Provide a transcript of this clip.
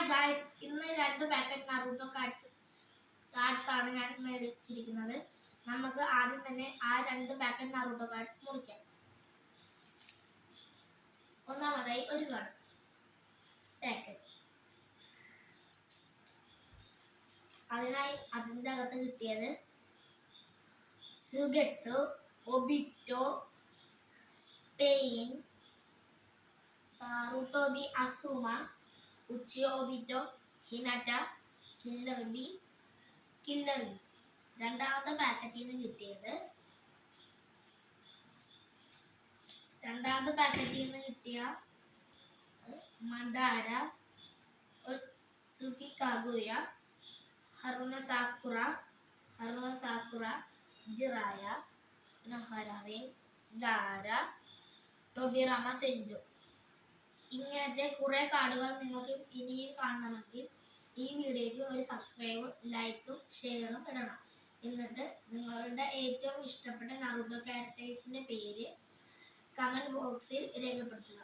Hi guys, ഇന്ന് 2 packet Naruto cards ആണ് ഞാൻ മേടിച്ചിരിക്കുന്നത്. നമുക്ക് ആദ്യം തന്നെ ആ 2 പാക്കറ്റ് നറൂട്ടോ കാർഡ്സ് മുറിക്കാം. ഒന്നാമതായി ഒരു കാർഡ് പാക്കറ്റ്. അതിന്റെ അകത്ത് കിട്ടിയത് സുഗെറ്റ്സു, ഒബിറ്റോ, pain, സാറുട്ടോബി Asuma, ഉച്ചിയോ ഒബിറ്റോ, Hinata, killer B. രണ്ടാമത്തെ പാക്കറ്റിൽ നിന്ന് കിട്ടിയ മഡാര, സുക്കി കാഗുയ, ഹറുന സാക്കുറ, ജിറായ, നൊഹരാറി, ഗാര, ടോബിറാമ സെഞ്ചു. ഇങ്ങനത്തെ കുറെ കാർഡുകൾ നിങ്ങൾക്ക് ഇനിയും കാണണമെങ്കിൽ ഈ വീഡിയോയ്ക്ക് ഒരു സബ്സ്ക്രൈബും ലൈക്കും ഷെയറും ഇടണം. എന്നിട്ട് നിങ്ങളുടെ ഏറ്റവും ഇഷ്ടപ്പെട്ട നറൂട്ടോ ക്യാരക്ടേഴ്സിന്റെ പേര് കമന്റ് ബോക്സിൽ രേഖപ്പെടുത്തുക.